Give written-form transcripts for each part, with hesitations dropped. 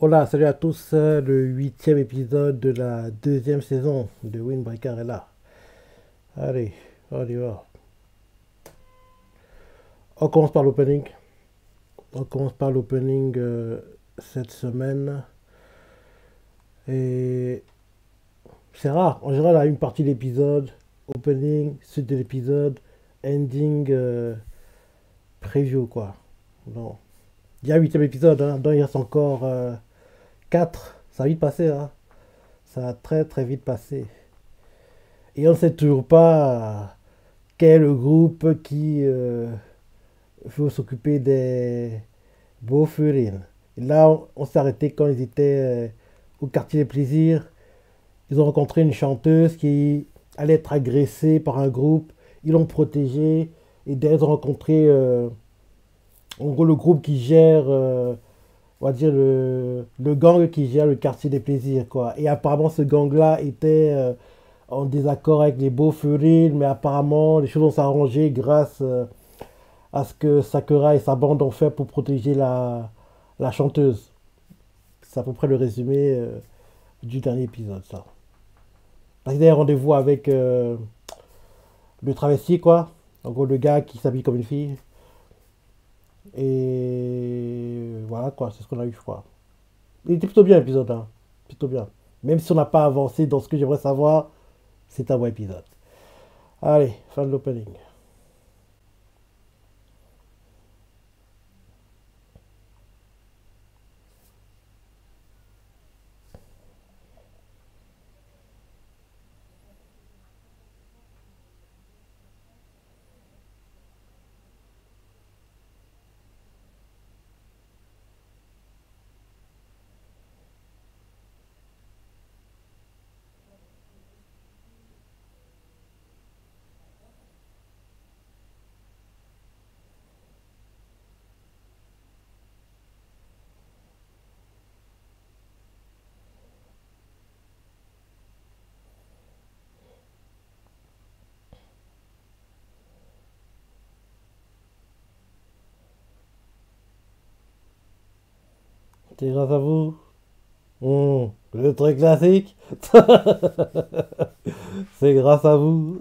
Hola, salut à tous, le huitième épisode de la deuxième saison de Windbreaker est là. Allez, on y va. On commence par l'opening. On commence par l'opening cette semaine. Et c'est rare. En général, on a une partie de l'épisode, opening, suite de l'épisode, ending, preview quoi. Non. Il y a un huitième épisode, hein, donc il reste encore 4. Ça a vite passé, hein. Ça a très très vite passé. Et on ne sait toujours pas quel est le groupe qui veut s'occuper des beaux-furines. Et là, on s'est arrêté quand ils étaient au quartier des plaisirs. Ils ont rencontré une chanteuse qui allait être agressée par un groupe. Ils l'ont protégée. Et derrière, ils ont rencontré en gros le groupe qui gère, on va dire, le gang qui gère le quartier des plaisirs, quoi. Et apparemment, ce gang-là était en désaccord avec les beaux-furines, mais apparemment, les choses ont s'arrangé grâce à ce que Sakura et sa bande ont fait pour protéger la chanteuse. C'est à peu près le résumé du dernier épisode, ça. Parce qu'il y a un rendez-vous avec le travesti, quoi. En gros, le gars qui s'habille comme une fille. Et voilà, quoi. C'est ce qu'on a eu, je crois. Il était plutôt bien, l'épisode, hein. Plutôt bien. Même si on n'a pas avancé dans ce que j'aimerais savoir, c'est un bon épisode. Allez, fin de l'opening. C'est grâce à vous. Le truc classique. C'est grâce à vous.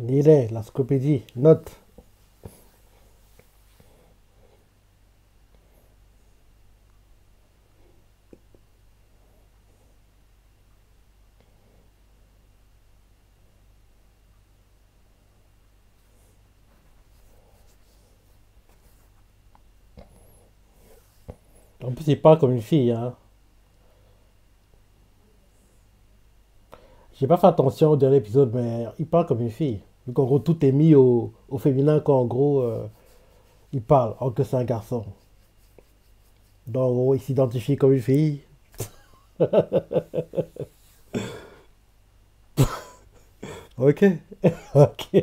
Lisez la scopédie. Note. En plus, il parle comme une fille, hein. J'ai pas fait attention au dernier épisode, mais il parle comme une fille. Donc, en gros, tout est mis au féminin quand, en gros, il parle, alors que c'est un garçon. Donc, en gros, il s'identifie comme une fille. Ok. Ok.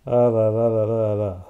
Ah là là là là là.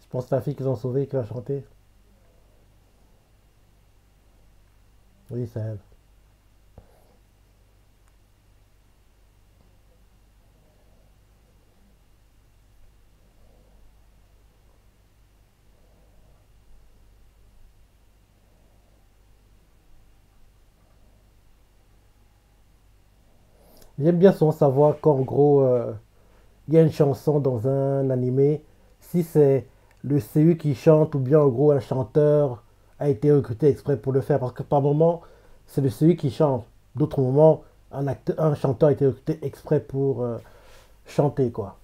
Je pense que la fille qu'ils ont sauvée qui va chanter. Oui, c'est elle. J'aime bien souvent savoir qu'en gros, il y a une chanson dans un animé, si c'est le CU qui chante ou bien en gros un chanteur a été recruté exprès pour le faire. Parce que par moment, c'est le CU qui chante. D'autres moments, un chanteur a été recruté exprès pour chanter, quoi.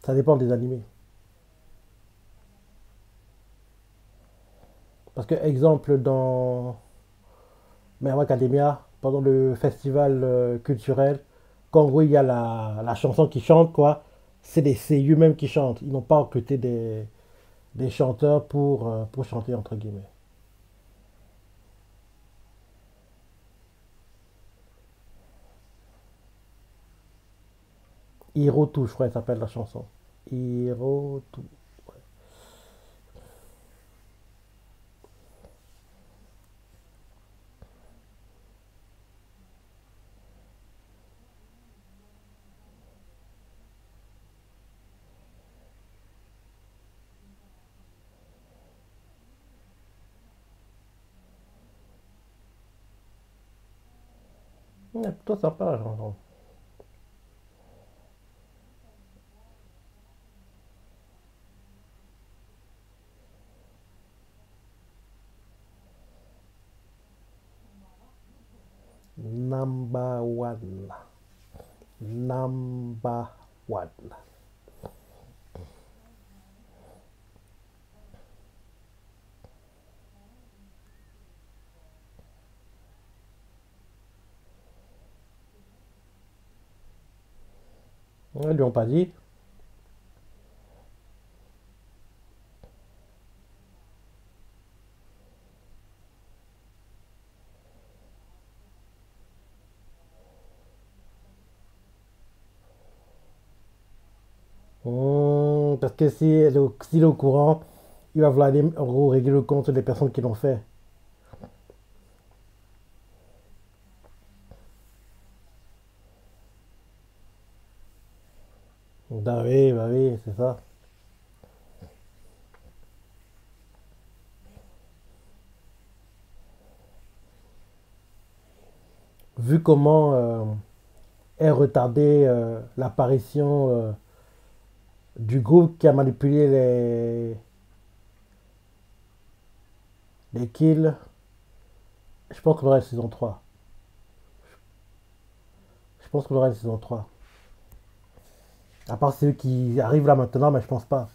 Ça dépend des animés. Parce que, exemple, dans My Hero Academia, pendant le festival culturel, quand en gros il y a la chanson qui chante, quoi, c'est les CU même qui chantent. Ils n'ont pas recruté des chanteurs pour chanter, entre guillemets. Hiro 2, je crois, elle s'appelle la chanson. Hiro 2. Ouais, plutôt sympa la chanson. Number one. Number one. Ils lui ont pas dit. Parce que si s'il est au courant, il va vouloir aller, en gros, régler le compte des personnes qui l'ont fait. Bah oui, c'est ça. Vu comment est retardée l'apparition du groupe qui a manipulé les kills, je pense qu'on aura une saison 3. Je pense qu'on aura une saison 3. À part ceux qui arrivent là maintenant, mais je pense pas.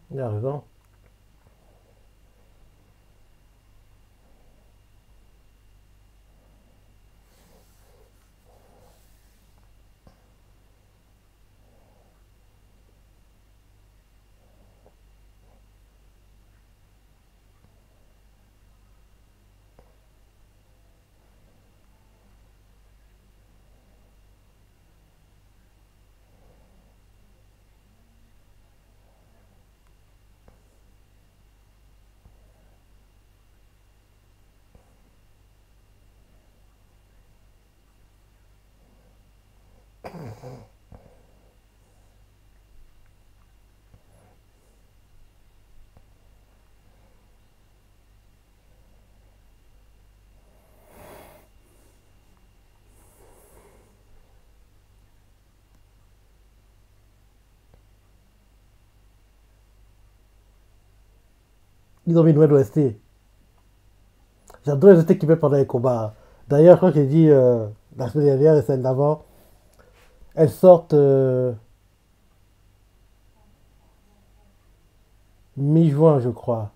Il a raison. Ils ont mis une nouvelle OST. J'adore les OST qu'ils mettent pendant les combats. D'ailleurs, je crois que j'ai dit la semaine dernière et celle d'avant, elles sortent mi-juin, je crois.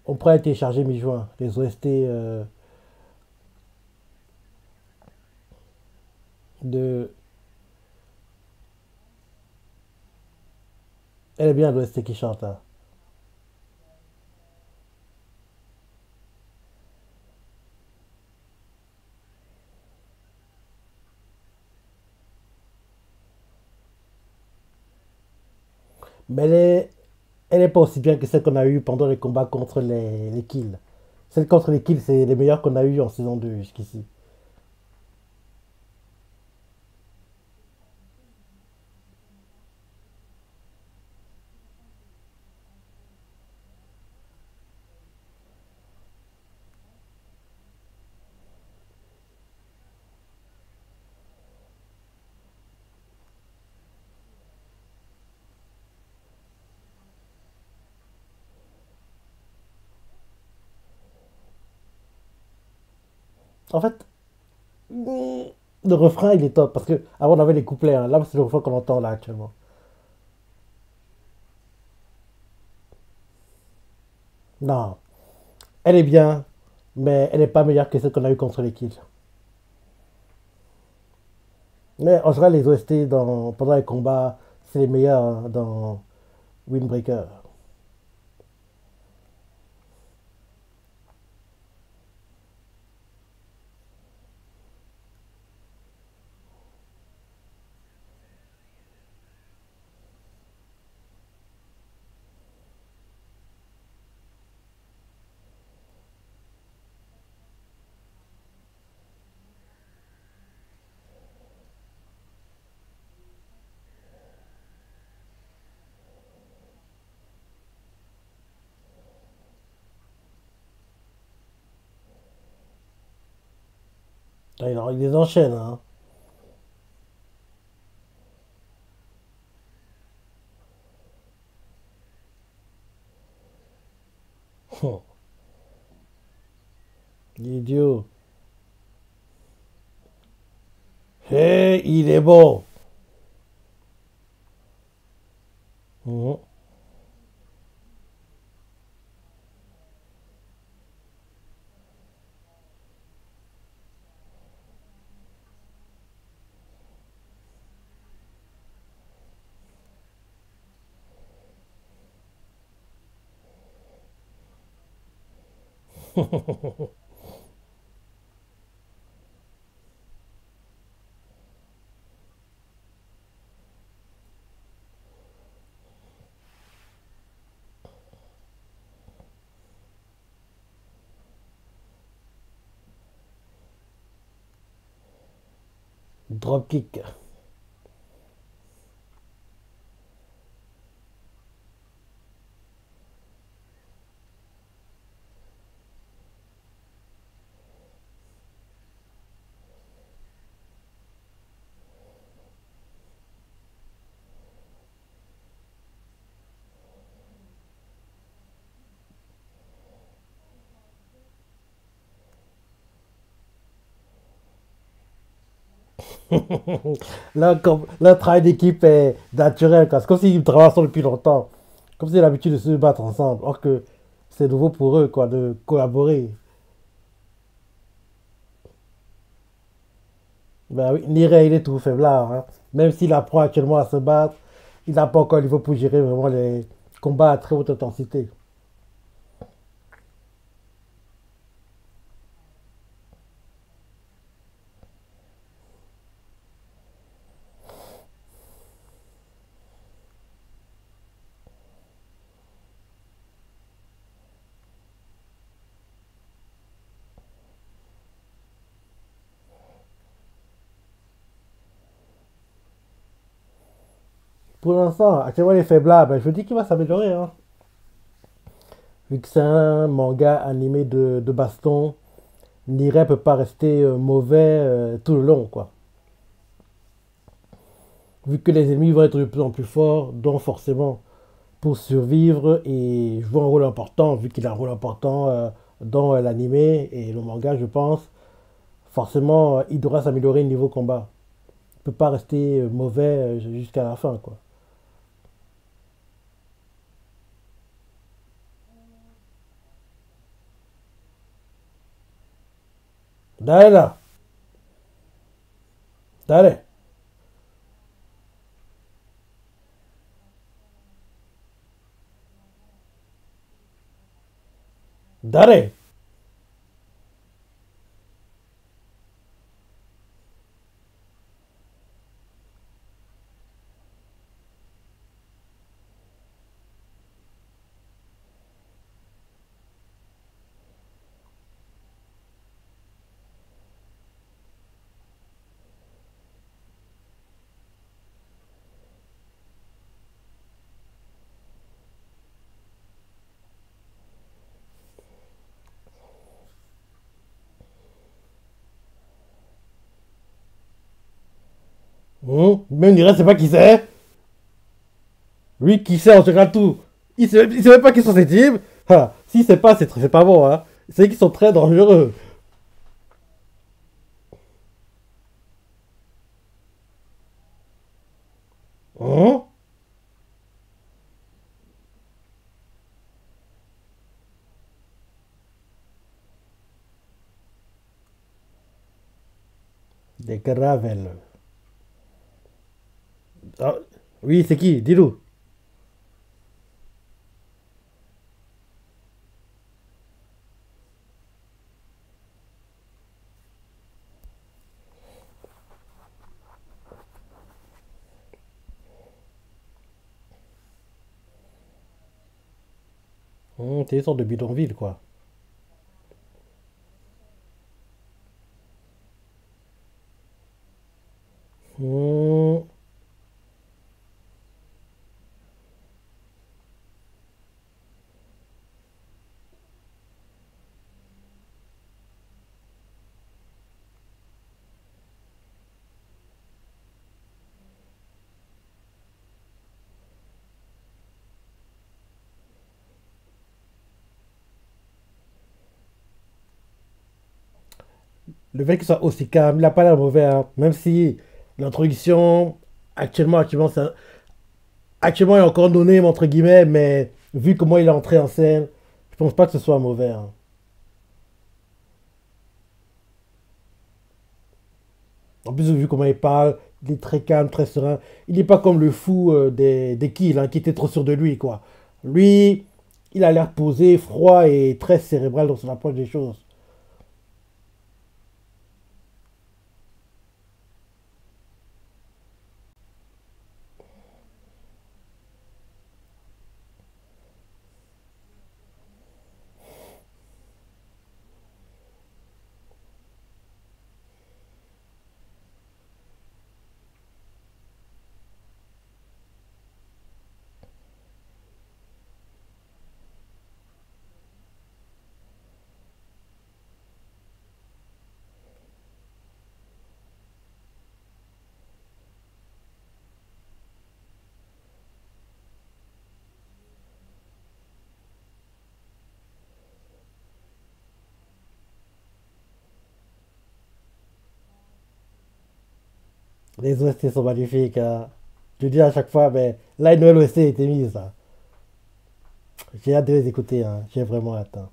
On pourrait télécharger mi-juin, les OST de. Elle est bien l'OST qui chante là. Mais elle est pas aussi bien que celle qu'on a eue pendant les combats contre les kills. Celle contre les kills, c'est les meilleures qu'on a eues en saison 2 jusqu'ici. En fait, le refrain il est top parce que avant on avait les couplets, hein. Là c'est le refrain qu'on entend là actuellement. Non, elle est bien, mais elle n'est pas meilleure que celle qu'on a eue contre les kills. Mais en général, les OST pendant les combats, c'est les meilleurs hein, dans Windbreaker. Ah, il les enchaîne. Hein. Idiot. Hé, il est bon. Mhm. Dropkick. Là, comme, là, le travail d'équipe est naturel. C'est comme s'ils travaillent ensemble depuis longtemps. Comme s'ils avaient l'habitude de se battre ensemble. Or que c'est nouveau pour eux quoi, de collaborer. Ben oui, Nirei, il est tout faiblard. Hein. Même s'il apprend actuellement à se battre, il n'a pas encore le niveau pour gérer vraiment les combats à très haute intensité. Pour l'instant, actuellement, il est faiblard. Ben, je dis qu'il va s'améliorer. Hein. Vu que c'est un manga animé de baston, Nirei peut pas rester mauvais tout le long. Quoi. Vu que les ennemis vont être de plus en plus forts, donc forcément, pour survivre et jouer un rôle important, vu qu'il a un rôle important dans l'animé et le manga, je pense. Forcément, il devra s'améliorer niveau combat. Il peut pas rester mauvais jusqu'à la fin, quoi. Dale là, dale, dale. Même il reste, c'est pas qui c'est. Lui qui sait, on regarde tout. Il sait même pas qui sont ces types. Ah, si c'est pas, c'est pas bon, hein. C'est qu'ils sont très dangereux. Hum. Des gravels. Ah, oui, c'est qui? Dis-nous. C'est une sorte de bidonville, quoi. Hum. Le fait qu'il soit aussi calme, il n'a pas l'air mauvais, hein. Même si l'introduction, actuellement, il est encore donné, entre guillemets, mais vu comment il est entré en scène, je pense pas que ce soit mauvais, hein. En plus, vu comment il parle, il est très calme, très serein. Il n'est pas comme le fou des kills, hein, qui était trop sûr de lui, quoi. Lui, il a l'air posé, froid et très cérébral dans son approche des choses. Les OST sont magnifiques, hein. Je dis à chaque fois, mais là, une nouvelle OST a été mise, hein. J'ai hâte de les écouter, hein. J'ai vraiment hâte, hein.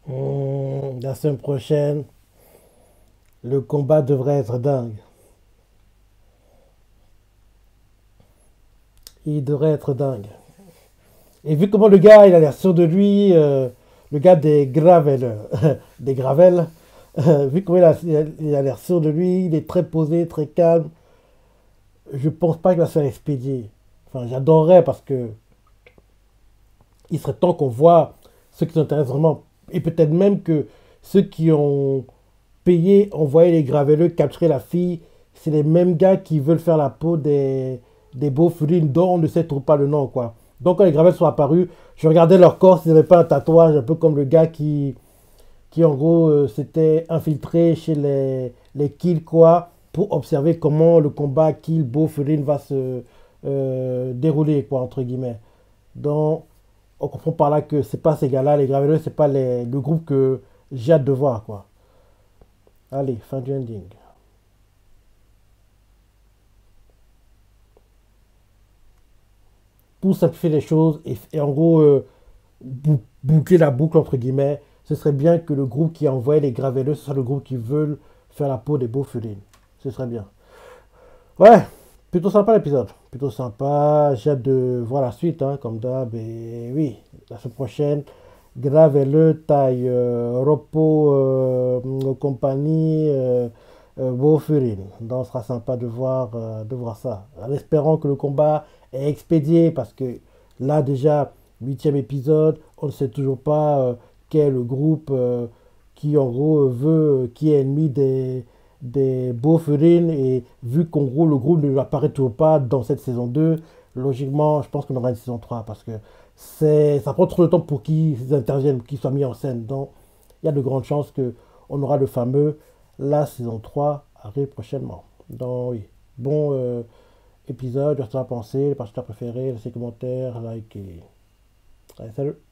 La semaine prochaine, le combat devrait être dingue. Il devrait être dingue. Et vu comment le gars, il a l'air sûr de lui, le gars des Gravel, des Gravel, vu comment il a l'air sûr de lui, il est très posé, très calme, je pense pas qu'il va se faire expédier. Enfin, j'adorerais parce que il serait temps qu'on voit ceux qui s'intéressent vraiment. Et peut-être même que ceux qui ont payé, envoyé les gravelleux, capturer la fille, c'est les mêmes gars qui veulent faire la peau des beaux furines dont on ne sait trop pas le nom, quoi. Donc quand les gravels sont apparus, je regardais leur corps s'ils n'avaient pas un tatouage, un peu comme le gars qui en gros s'était infiltré chez les kills, quoi, pour observer comment le combat kill beau furine va se dérouler, quoi, entre guillemets. Donc on comprend par là que c'est pas ces gars-là, les gravelleux, c'est pas le groupe que j'ai hâte de voir, quoi. Allez, fin du ending. Pour simplifier les choses et en gros boucler la boucle entre guillemets, ce serait bien que le groupe qui a envoyé les gravelleux, ce soit le groupe qui veut faire la peau des beaux furines. Ce serait bien. Ouais, plutôt sympa l'épisode. Plutôt sympa. J'ai hâte de voir la suite, hein, comme d'hab. Et oui, la semaine prochaine, gravelleux, taille, repos, compagnie, beau furine. Donc, ce sera sympa de voir ça. En espérant que le combat est expédié, parce que là, déjà, huitième épisode, on ne sait toujours pas quel est le groupe qui, en gros, qui est ennemi des Bofferin. Et vu qu'en gros, le groupe ne apparaît toujours pas dans cette saison 2, logiquement, je pense qu'on aura une saison 3 parce que ça prend trop de temps pour qu'ils interviennent, qu'ils soient mis en scène. Donc, il y a de grandes chances qu'on aura le fameux la saison 3 arrive prochainement. Donc, oui, bon épisode, je te penser, les partenaires préférés, laissez commentaires, like et... Allez, salut!